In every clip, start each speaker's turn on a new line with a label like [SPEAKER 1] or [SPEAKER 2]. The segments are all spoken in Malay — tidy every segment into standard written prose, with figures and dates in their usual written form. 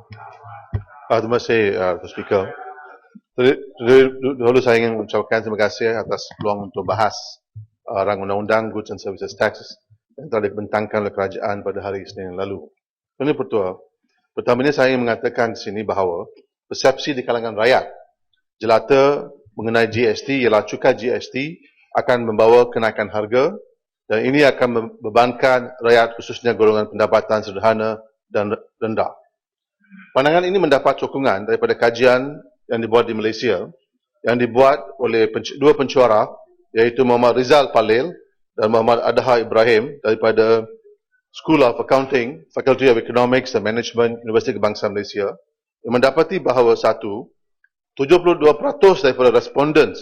[SPEAKER 1] Terima kasih, Tuan Speaker. Dahulu saya ingin mengucapkan terima kasih atas peluang untuk bahas rang undang-undang Goods and Services Tax yang telah dibentangkan oleh kerajaan pada hari Isnin yang lalu. Tuan Pertua, pertamanya saya ingin mengatakan di sini bahawa persepsi di kalangan rakyat jelata mengenai GST ialah cukai GST akan membawa kenaikan harga dan ini akan membebankan rakyat khususnya golongan pendapatan sederhana dan rendah. Pandangan ini mendapat sokongan daripada kajian yang dibuat di Malaysia yang dibuat oleh dua pensyarah iaitu Muhammad Rizal Palil dan Muhammad Adha Ibrahim daripada School of Accounting, Faculty of Economics and Management, Universiti Kebangsaan Malaysia yang mendapati bahawa 72% daripada respondents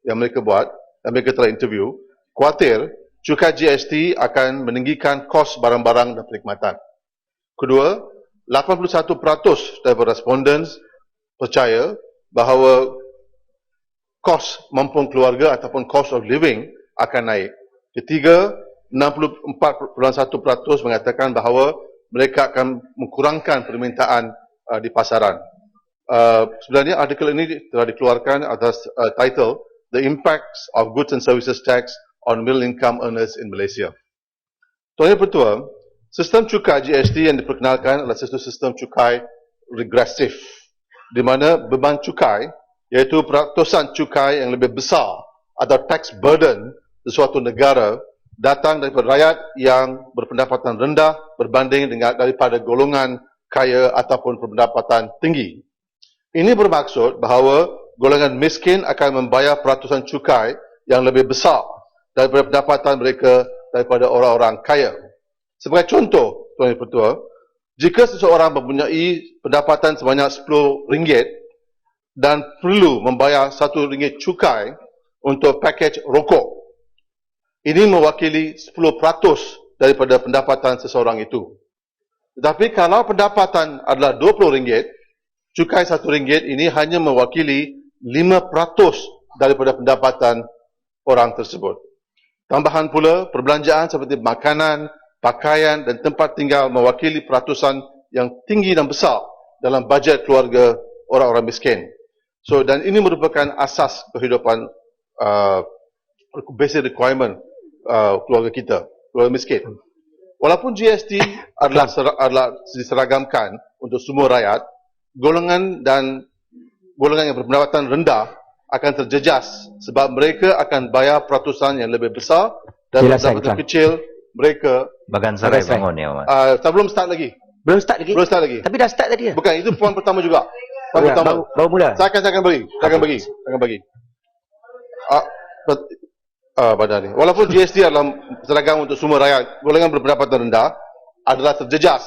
[SPEAKER 1] yang mereka buat, yang mereka telah interview, khawatir cukai GST akan meninggikan kos barang-barang dan perkhidmatan. Kedua, 81% daripada respondents percaya bahawa kos mampung keluarga ataupun cost of living akan naik. Ketiga, 64.1% mengatakan bahawa mereka akan menkurangkan permintaan di pasaran. Sebenarnya artikel ini telah dikeluarkan atas title The Impacts of Goods and Services Tax on Middle Income Earners in Malaysia. Tuan Yang Pertua, sistem cukai GST yang diperkenalkan adalah sistem cukai regresif, di mana beban cukai, iaitu peratusan cukai yang lebih besar atau tax burden sesuatu negara datang daripada rakyat yang berpendapatan rendah berbanding dengan daripada golongan kaya ataupun berpendapatan tinggi. Ini bermaksud bahawa golongan miskin akan membayar peratusan cukai yang lebih besar daripada pendapatan mereka daripada orang-orang kaya. Sebagai contoh, Tuan Yang Pertua, jika seseorang mempunyai pendapatan sebanyak RM10 dan perlu membayar RM1 cukai untuk pakej rokok, ini mewakili 10% daripada pendapatan seseorang itu. Tetapi kalau pendapatan adalah RM20, cukai RM1 ini hanya mewakili 5% daripada pendapatan orang tersebut. Tambahan pula, perbelanjaan seperti makanan, pakaian dan tempat tinggal mewakili peratusan yang tinggi dan besar dalam bajet keluarga orang-orang miskin. Dan ini merupakan asas kehidupan basic requirement keluarga kita, keluarga miskin. Walaupun GST adalah diseragamkan untuk semua rakyat, golongan yang berpendapatan rendah akan terjejas sebab mereka akan bayar peratusan yang lebih besar dan pendapatan kecil mereka.
[SPEAKER 2] Bagan Sarai bangun ya, Mat.
[SPEAKER 1] Belum start lagi.
[SPEAKER 2] Belum start lagi?
[SPEAKER 1] Tapi dah start tadi ya? Bukan, itu poin pertama juga. Poin pertama.
[SPEAKER 2] Baru mula?
[SPEAKER 1] Saya akan bagi. Pada ni. Walaupun GST adalah seragam untuk semua rakyat, golongan berpendapatan rendah adalah terjejas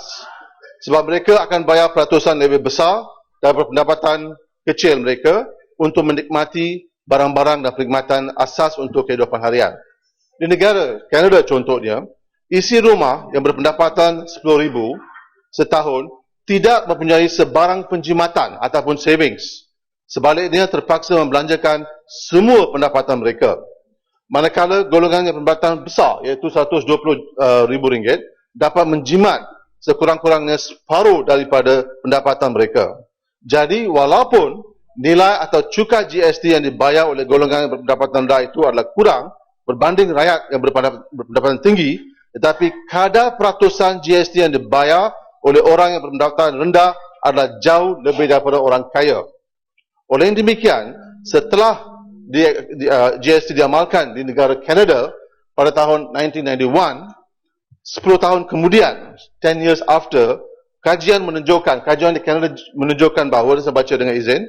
[SPEAKER 1] sebab mereka akan bayar peratusan lebih besar daripada pendapatan kecil mereka untuk menikmati barang-barang dan perkhidmatan asas untuk kehidupan harian. Di negara Kanada contohnya, isi rumah yang berpendapatan RM10,000 setahun tidak mempunyai sebarang penjimatan ataupun savings. Sebaliknya terpaksa membelanjakan semua pendapatan mereka. Manakala golongan yang pendapatan besar iaitu RM120,000 dapat menjimat sekurang-kurangnya separuh daripada pendapatan mereka. Jadi walaupun nilai atau cukai GST yang dibayar oleh golongan yang berpendapatan rendah itu adalah kurang berbanding rakyat yang berpendapatan tinggi, tetapi kadar peratusan GST yang dibayar oleh orang yang berpendapatan rendah adalah jauh lebih daripada orang kaya. Oleh demikian, setelah GST diamalkan di negara Kanada pada tahun 1991, 10 tahun kemudian, 10 years after, kajian di Kanada menunjukkan bahawa, saya baca dengan izin,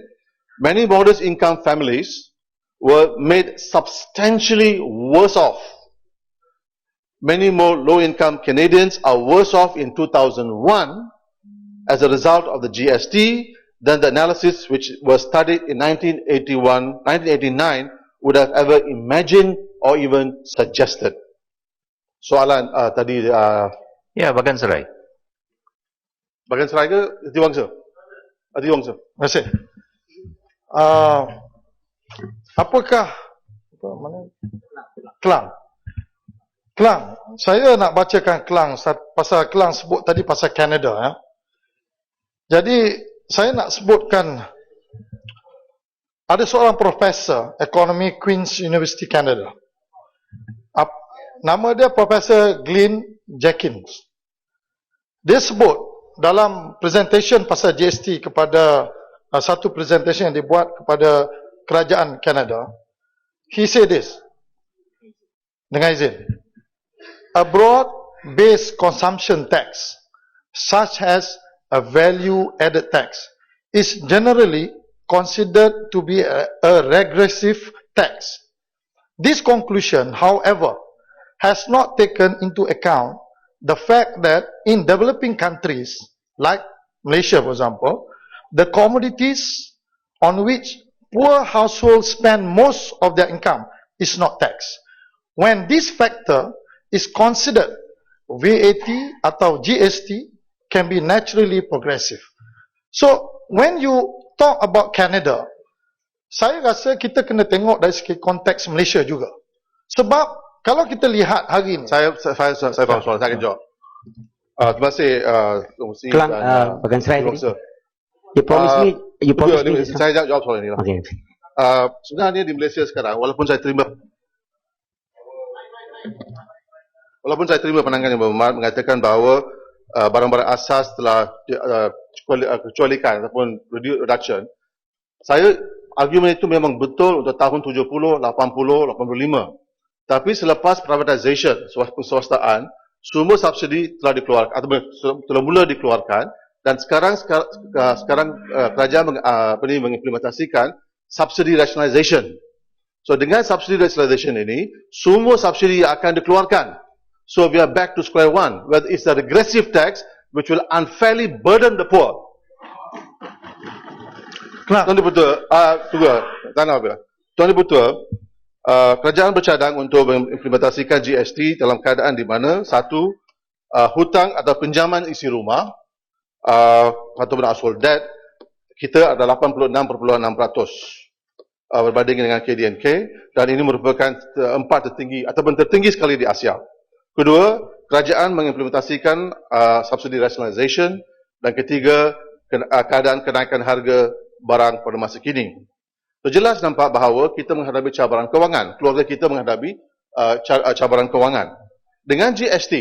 [SPEAKER 1] many modest income families were made substantially worse off. Many more low-income Canadians are worse off in 2001 as a result of the GST than the analysis which was studied in 1989 would have ever imagined or even suggested. Soalan tadi...
[SPEAKER 2] Ya, Bagan Serai.
[SPEAKER 1] Bagan Serai ke Hatiwangsa? Hatiwangsa.
[SPEAKER 3] Terima kasih. Apakah Kelang, saya nak bacakan Kelang pasal Kelang sebut tadi pasal Kanada ya. Jadi saya nak sebutkan ada seorang profesor ekonomi Queen's University Canada. Nama dia Profesor Glyn Jenkins. Dia sebut dalam presentation pasal GST kepada satu presentation yang dibuat kepada kerajaan Canada. He said this, dengan izin, a broad-based consumption tax, such as a value-added tax, is generally considered to be a regressive tax. This conclusion, however, has not taken into account the fact that in developing countries, like Malaysia for example, the commodities on which poor households spend most of their income is not taxed. When this factor is considered, VAT atau GST can be naturally progressive. So, when you talk about Canada, saya rasa kita kena tengok dari segi konteks Malaysia juga. Sebab, kalau kita lihat hari ini,
[SPEAKER 1] Saya faham soalan, saya akan jawab. Terima kasih, Fungsi
[SPEAKER 4] Kelang,
[SPEAKER 1] dan
[SPEAKER 4] Bagan Serai tadi.
[SPEAKER 1] Profesor.
[SPEAKER 4] You promise me, you promise me this.
[SPEAKER 1] Saya jawab soalan ini lah.
[SPEAKER 4] Okay.
[SPEAKER 1] Sebenarnya di Malaysia sekarang, walaupun saya terima pandangan yang berhormat mengatakan bahawa barang-barang asas telah kecualikan ataupun reduction, saya argumen itu memang betul untuk tahun 70, 80, 85. Tapi selepas privatisation, swastaan, semua subsidi telah dikeluarkan atau telah mula dikeluarkan dan sekarang kerajaan mengimplementasikan subsidi rationalisation. So dengan subsidi rationalisation ini, semua subsidi akan dikeluarkan. So we are back to square one, where it's a regressive tax which will unfairly burden the poor. Tuan Dipertua, Tuan Dipertua, kerajaan bercadang untuk mengimplementasikan GST dalam keadaan di mana satu, hutang atau pinjaman isi rumah ataupun household debt kita ada 86.6% berbanding dengan KDNK dan ini merupakan tertinggi ataupun tertinggi sekali di Asia. Kedua, kerajaan mengimplementasikan subsidi rationalisation dan ketiga, keadaan kenaikan harga barang pada masa kini. So, jelas nampak bahawa kita menghadapi cabaran kewangan. Keluarga kita menghadapi cabaran kewangan. Dengan GST,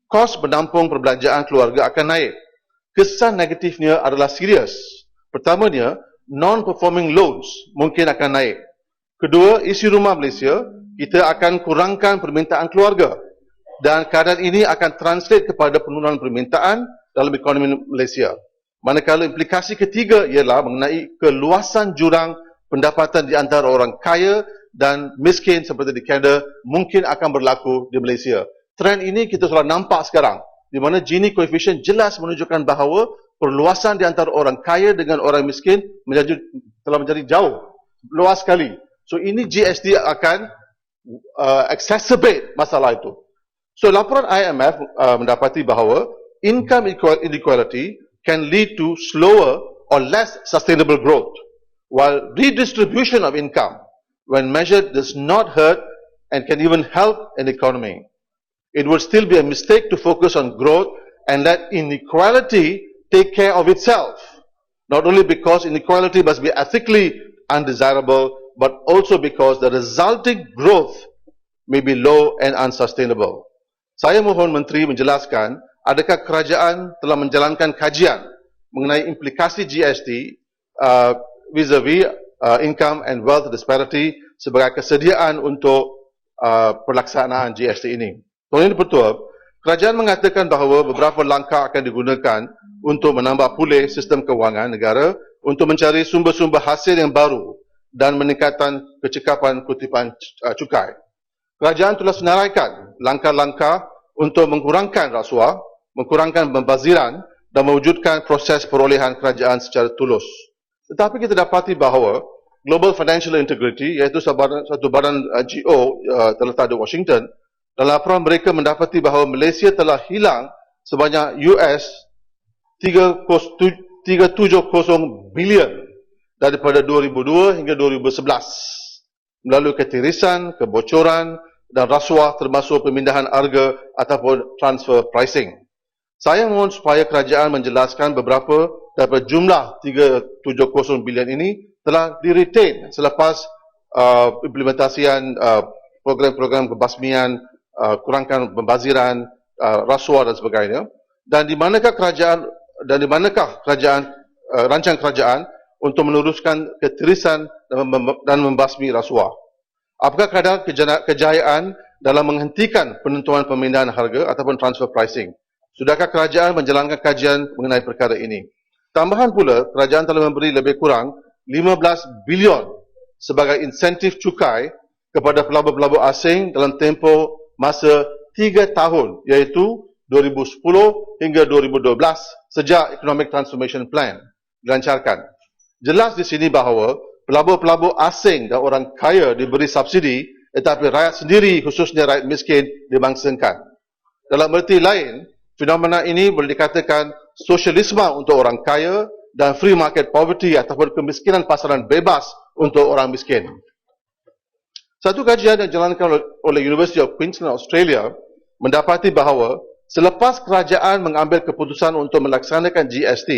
[SPEAKER 1] kos menampung perbelanjaan keluarga akan naik. Kesan negatifnya adalah serius. Pertamanya, non-performing loans mungkin akan naik. Kedua, isi rumah Malaysia, kita akan kurangkan permintaan keluarga. Dan keadaan ini akan translate kepada penurunan permintaan dalam ekonomi Malaysia. Manakala implikasi ketiga ialah mengenai keluasan jurang pendapatan di antara orang kaya dan miskin seperti di Kanada mungkin akan berlaku di Malaysia. Trend ini kita sudah nampak sekarang, di mana Gini coefficient jelas menunjukkan bahawa perluasan di antara orang kaya dengan orang miskin telah menjadi jauh, luas sekali. So ini GST akan exacerbate masalah itu. So laporan IMF mendapati bahawa income inequality can lead to slower or less sustainable growth, while redistribution of income, when measured, does not hurt and can even help an economy. It would still be a mistake to focus on growth and let inequality take care of itself, not only because inequality must be ethically undesirable, but also because the resulting growth may be low and unsustainable. Saya mohon Menteri menjelaskan adakah kerajaan telah menjalankan kajian mengenai implikasi GST vis-a-vis income and wealth disparity sebagai kesediaan untuk pelaksanaan GST ini. Tuan Yang Dipertua, kerajaan mengatakan bahawa beberapa langkah akan digunakan untuk menambah pulih sistem kewangan negara untuk mencari sumber-sumber hasil yang baru dan meningkatkan kecekapan kutipan cukai. Kerajaan telah senaraikan langkah-langkah untuk mengkurangkan rasuah, mengkurangkan pembaziran dan mewujudkan proses perolehan kerajaan secara tulus. Tetapi kita dapati bahawa Global Financial Integrity, iaitu satu badan NGO terletak di Washington, dalam laporan mereka mendapati bahawa Malaysia telah hilang sebanyak US 370 bilion daripada 2002 hingga 2011 melalui ketirisan, kebocoran dan rasuah termasuk pemindahan harga ataupun transfer pricing. Saya mohon supaya kerajaan menjelaskan beberapa daripada jumlah 370 bilion ini telah di-retain selepas implementasian program-program kebasmian, kurangkan pembaziran, rasuah dan sebagainya. Dan di manakah kerajaan rancang kerajaan untuk meneruskan ketirisan dan membasmi rasuah? Apakah kadar kejayaan dalam menghentikan penentuan pemindahan harga ataupun transfer pricing? Sudahkah kerajaan menjalankan kajian mengenai perkara ini? Tambahan pula, kerajaan telah memberi lebih kurang 15 bilion sebagai insentif cukai kepada pelabur-pelabur asing dalam tempoh masa 3 tahun, iaitu 2010 hingga 2012 sejak Economic Transformation Plan dilancarkan. Jelas di sini bahawa pelabur-pelabur asing dan orang kaya diberi subsidi, tetapi rakyat sendiri, khususnya rakyat miskin, dibangsakan. Dalam erti lain, fenomena ini boleh dikatakan sosialisme untuk orang kaya dan free market poverty ataupun kemiskinan pasaran bebas untuk orang miskin. Satu kajian yang dijalankan oleh University of Queensland, Australia, mendapati bahawa selepas kerajaan mengambil keputusan untuk melaksanakan GST,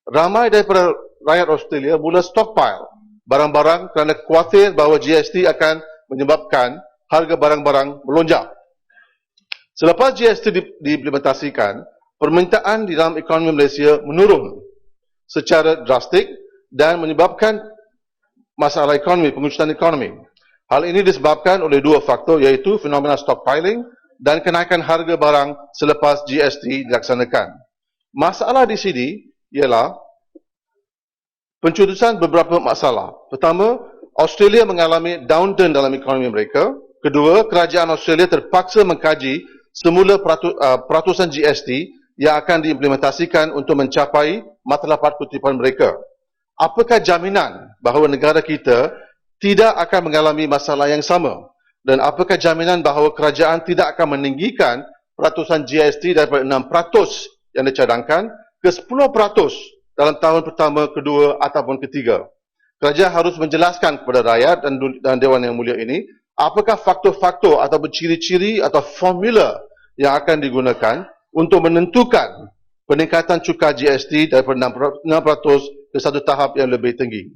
[SPEAKER 1] ramai daripada rakyat Australia mula stockpile barang-barang kerana khawatir bahawa GST akan menyebabkan harga barang-barang melonjak. Selepas GST diimplementasikan, permintaan di dalam ekonomi Malaysia menurun secara drastik dan menyebabkan masalah ekonomi, pengurusan ekonomi. Hal ini disebabkan oleh dua faktor, iaitu fenomena stockpiling dan kenaikan harga barang selepas GST dilaksanakan. Masalah di sini ialah pencetusan beberapa masalah. Pertama, Australia mengalami downturn dalam ekonomi mereka. Kedua, kerajaan Australia terpaksa mengkaji semula peratusan GST yang akan diimplementasikan untuk mencapai matlamat kutipan mereka. Apakah jaminan bahawa negara kita tidak akan mengalami masalah yang sama? Dan apakah jaminan bahawa kerajaan tidak akan meninggikan peratusan GST daripada 6% yang dicadangkan ke 10% dalam tahun pertama, kedua ataupun ketiga? Kerajaan harus menjelaskan kepada rakyat dan Dewan Yang Mulia ini apakah faktor-faktor ataupun ciri-ciri atau formula yang akan digunakan untuk menentukan peningkatan cukai GST daripada 6% ke satu tahap yang lebih tinggi.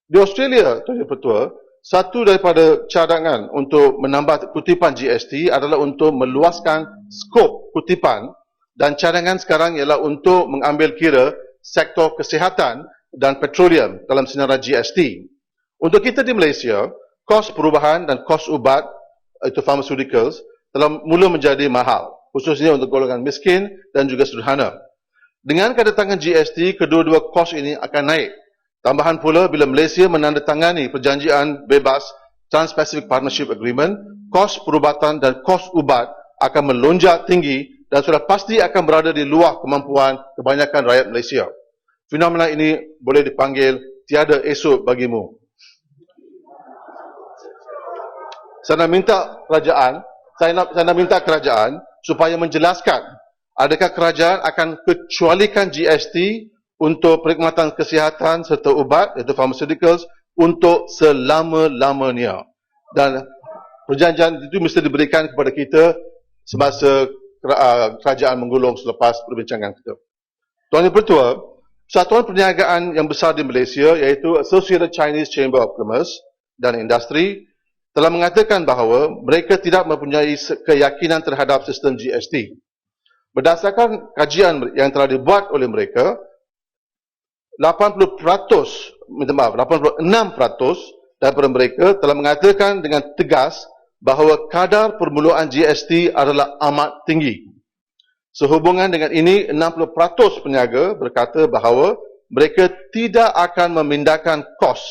[SPEAKER 1] Di Australia, Tuan Yang-Pertua, satu daripada cadangan untuk menambah kutipan GST adalah untuk meluaskan skop kutipan, dan cadangan sekarang ialah untuk mengambil kira sektor kesihatan dan petroleum dalam senarai GST. Untuk kita di Malaysia, kos perubahan dan kos ubat, itu pharmaceuticals, telah mula menjadi mahal, khususnya untuk golongan miskin dan juga sederhana. Dengan kedatangan GST, kedua-dua kos ini akan naik. Tambahan pula, bila Malaysia menandatangani perjanjian bebas Trans-Pacific Partnership Agreement, kos perubatan dan kos ubat akan melonjak tinggi dan sudah pasti akan berada di luar kemampuan kebanyakan rakyat Malaysia. Fenomena ini boleh dipanggil tiada esok bagimu. Saya nak minta kerajaan supaya menjelaskan adakah kerajaan akan kecualikan GST untuk perkhidmatan kesihatan serta ubat, iaitu pharmaceuticals, untuk selama-lamanya. Dan perjanjian itu mesti diberikan kepada kita semasa kerajaan menggulung selepas perbincangan kita. Tuan Yang-Pertua, Persatuan Perniagaan yang besar di Malaysia, iaitu Associated Chinese Chamber of Commerce dan Industri, telah mengatakan bahawa mereka tidak mempunyai keyakinan terhadap sistem GST. Berdasarkan kajian yang telah dibuat oleh mereka, 86% daripada mereka telah mengatakan dengan tegas bahawa kadar permulaan GST adalah amat tinggi. Sehubungan dengan ini, 60% peniaga berkata bahawa mereka tidak akan memindahkan kos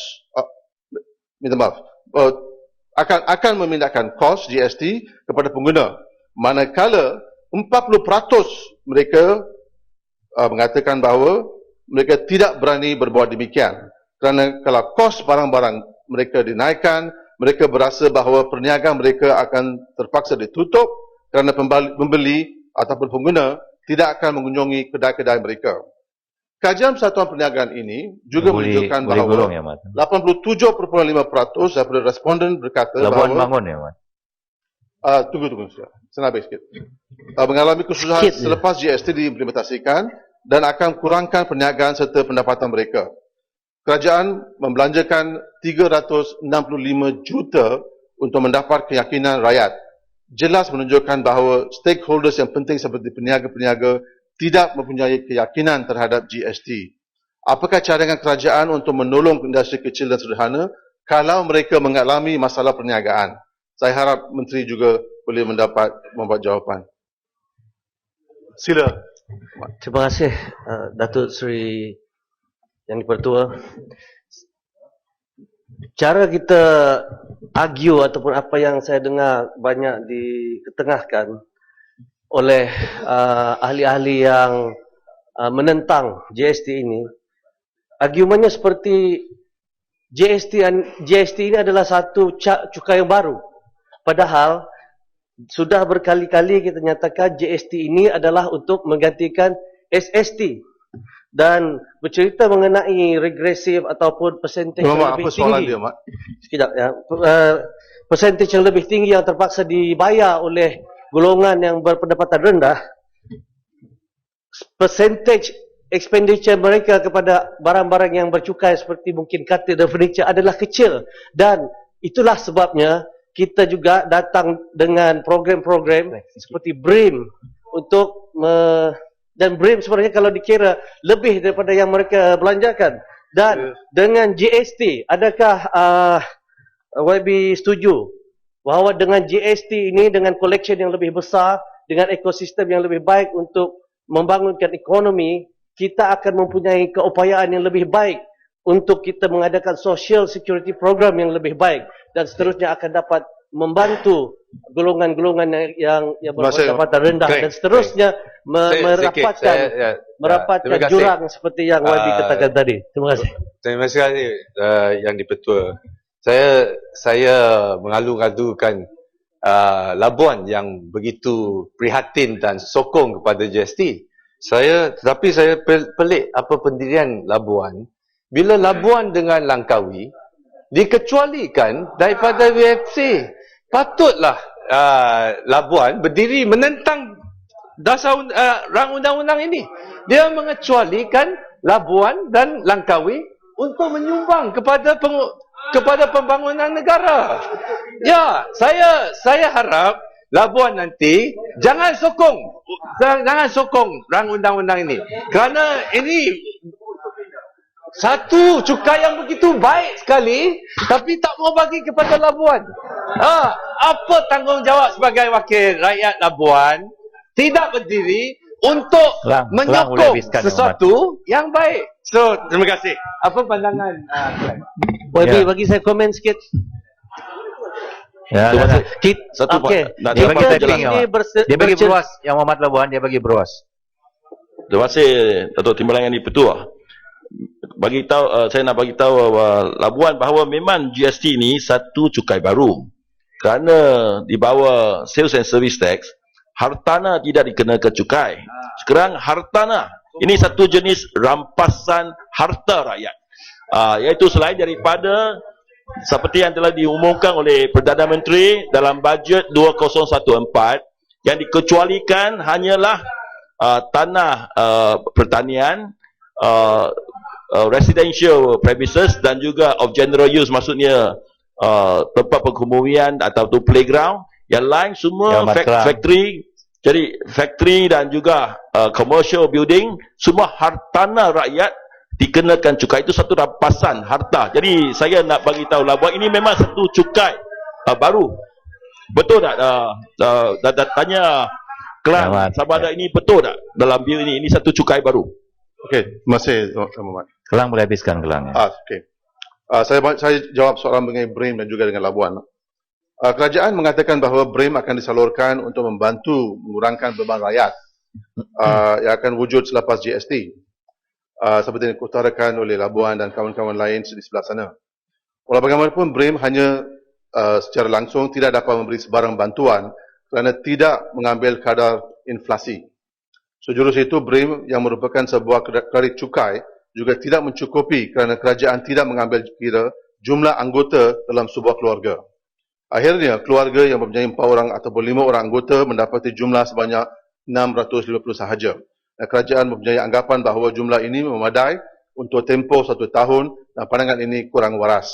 [SPEAKER 1] akan memindahkan kos GST kepada pengguna, manakala 40% mereka mengatakan bahawa mereka tidak berani berbuat demikian, kerana kalau kos barang-barang mereka dinaikkan, mereka berasa bahawa perniagaan mereka akan terpaksa ditutup kerana pembeli ataupun pengguna tidak akan mengunjungi kedai-kedai mereka. Kajian Persatuan Perniagaan ini juga menunjukkan bahawa 87.5% daripada responden berkata bahawa Tunggu. Senang sikit. Mengalami kesusahan
[SPEAKER 4] Sikit je.
[SPEAKER 1] selepas GST diimplementasikan dan akan kurangkan perniagaan serta pendapatan mereka. Kerajaan membelanjakan 365 juta untuk mendapat keyakinan rakyat. Jelas menunjukkan bahawa stakeholders yang penting seperti peniaga-peniaga tidak mempunyai keyakinan terhadap GST. Apakah cadangan kerajaan untuk menolong industri kecil dan sederhana kalau mereka mengalami masalah perniagaan? Saya harap Menteri juga boleh membuat jawapan. Sila.
[SPEAKER 5] Terima kasih Datuk Seri Yang Dipertua. Cara kita argue ataupun apa yang saya dengar banyak diketengahkan oleh ahli-ahli yang menentang GST ini, argumennya seperti GST ini adalah satu cukai yang baru. Padahal sudah berkali-kali kita nyatakan GST ini adalah untuk menggantikan SST. Dan bercerita mengenai regresif ataupun persentage yang lebih
[SPEAKER 1] Apa soalan
[SPEAKER 5] tinggi.
[SPEAKER 1] dia, Mak?
[SPEAKER 5] Sekejap ya. Persentage yang lebih tinggi yang terpaksa dibayar oleh golongan yang berpendapatan rendah. Percentage expenditure mereka kepada barang-barang yang bercukai seperti mungkin katil dan furniture adalah kecil. Dan itulah sebabnya kita juga datang dengan program-program seperti BRIM untuk dan BRIM sebenarnya kalau dikira lebih daripada yang mereka belanjakan. Dan dengan GST, adakah YB setuju bahawa dengan GST ini, dengan collection yang lebih besar, dengan ekosistem yang lebih baik untuk membangunkan ekonomi, kita akan mempunyai keupayaan yang lebih baik untuk kita mengadakan social security program yang lebih baik dan seterusnya akan dapat membantu golongan-golongan yang berpendapatan rendah dan seterusnya merapatkan jurang seperti yang YB katakan tadi. Terima kasih.
[SPEAKER 6] Terima kasih Yang Dipertua. Saya mengalu-alukan Labuan yang begitu prihatin dan sokong kepada GST. Tetapi saya pelik apa pendirian Labuan. Bila Labuan dengan Langkawi dikecualikan daripada WFC, patutlah Labuan berdiri menentang dasar rang undang-undang ini. Dia mengecualikan Labuan dan Langkawi untuk menyumbang kepada pembangunan negara. Ya, saya harap Labuan nanti jangan sokong rang undang-undang ini. Kerana ini satu cukai yang begitu baik sekali tapi tak mau bagi kepada Labuan. Apa tanggungjawab sebagai wakil rakyat Labuan tidak berdiri untuk menyokong sesuatu yang baik. So, terima kasih. Apa pandangan
[SPEAKER 5] YB bagi saya komen sikit.
[SPEAKER 2] Ya,
[SPEAKER 7] Satu
[SPEAKER 5] Okey.
[SPEAKER 7] nak
[SPEAKER 2] dia bagi
[SPEAKER 7] dapat
[SPEAKER 2] tapping,
[SPEAKER 7] jelas.
[SPEAKER 2] dia bagi beruas. Yang Muhammad Labuan, dia bagi beruas.
[SPEAKER 7] Terima kasih Datuk Timbalan Yang Dipertua. Saya nak bagi tahu Labuan bahawa memang GST ni satu cukai baru. Kerana di bawah Sales and Service Tax, hartanah tidak dikenakan cukai. Sekarang hartanah ini satu jenis rampasan harta rakyat. Iaitu selain daripada seperti yang telah diumumkan oleh Perdana Menteri dalam bajet 2014, yang dikecualikan hanyalah tanah pertanian, residential premises dan juga of general use, maksudnya tempat perkemudian atau playground. Yang lain semua factory, jadi factory dan juga commercial building, semua hartanah rakyat dikenakan cukai. Itu satu rampasan harta. Jadi saya nak bagi tahu Labuan ini memang satu cukai baru. Betul tak? Tanya Kelang Sabada, ini betul tak dalam bil ini? Ini satu cukai baru.
[SPEAKER 1] Okey, terima kasih Muhammad.
[SPEAKER 2] Kelang boleh habiskan Kelang.
[SPEAKER 1] Okey. Saya jawab soalan mengenai BRIM dan juga dengan Labuan. Kerajaan mengatakan bahawa BRIM akan disalurkan untuk membantu mengurangkan beban rakyat yang akan wujud selepas GST. Seperti yang diutarakan oleh Labuan dan kawan-kawan lain di sebelah sana. Walau bagaimanapun BRIM hanya secara langsung tidak dapat memberi sebarang bantuan kerana tidak mengambil kadar inflasi. Sejurus itu, BRIM yang merupakan sebuah kredit cukai juga tidak mencukupi kerana kerajaan tidak mengambil kira jumlah anggota dalam sebuah keluarga. Akhirnya, keluarga yang mempunyai 4 orang ataupun 5 orang anggota mendapati jumlah sebanyak 650 sahaja. Dan kerajaan mempunyai anggapan bahawa jumlah ini memadai untuk tempoh 1 tahun dan pandangan ini kurang waras.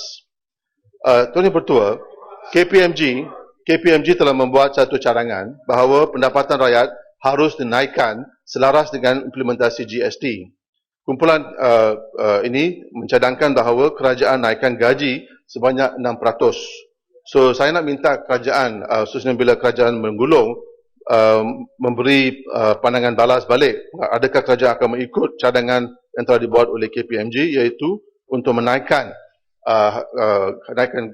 [SPEAKER 1] Tuan Yang Pertua, KPMG telah membuat satu cadangan bahawa pendapatan rakyat harus dinaikkan selaras dengan implementasi GST. Kumpulan ini mencadangkan bahawa kerajaan naikkan gaji sebanyak 6%. So saya nak minta kerajaan, khususnya bila kerajaan menggulung, memberi pandangan balas balik. Adakah kerajaan akan mengikut cadangan yang telah dibuat oleh KPMG, iaitu untuk menaikkan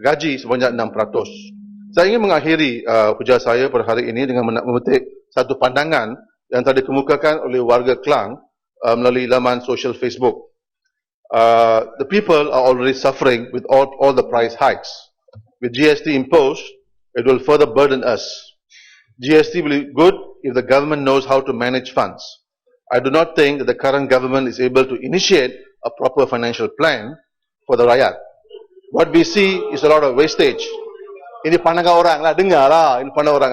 [SPEAKER 1] gaji sebanyak 6%. Saya ingin mengakhiri hujah saya pada hari ini dengan memetik satu pandangan yang telah dikemukakan oleh warga Klang melalui laman sosial Facebook. The people are already suffering with all the price hikes. With GST imposed, it will further burden us. GST will be good if the government knows how to manage funds. I do not think that the current government is able to initiate a proper financial plan for the rakyat. What we see is a lot of wastage. Ini pandangan orang lah, dengar lah, ini pandangan orang.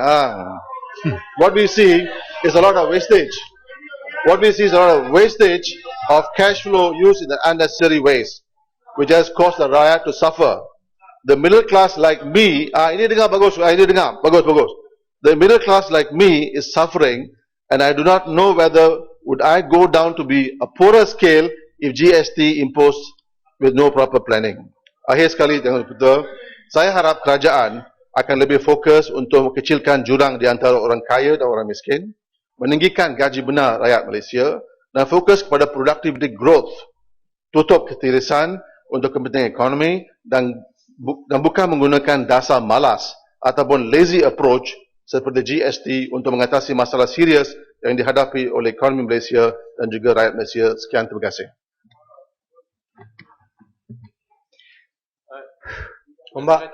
[SPEAKER 1] What we see is a lot of wastage. What we see is a lot of wastage of cash flow used in unnecessary ways, which has caused the rakyat to suffer. The middle class like me, ini dengar bagus, ini dengar, bagus. The middle class like me is suffering, and I do not know whether would I go down to be a poorer scale if GST imposed with no proper planning. Akhir sekali, Tuan Ketua, saya harap kerajaan akan lebih fokus untuk mengkecilkan jurang di antara orang kaya dan orang miskin, meninggikan gaji benar rakyat Malaysia dan fokus kepada productivity growth, tutup ketirisan untuk kepentingan ekonomi dan bukan menggunakan dasar malas ataupun lazy approach seperti GST untuk mengatasi masalah serius yang dihadapi oleh ekonomi Malaysia dan juga rakyat Malaysia. Sekian, terima kasih.
[SPEAKER 3] Ombak.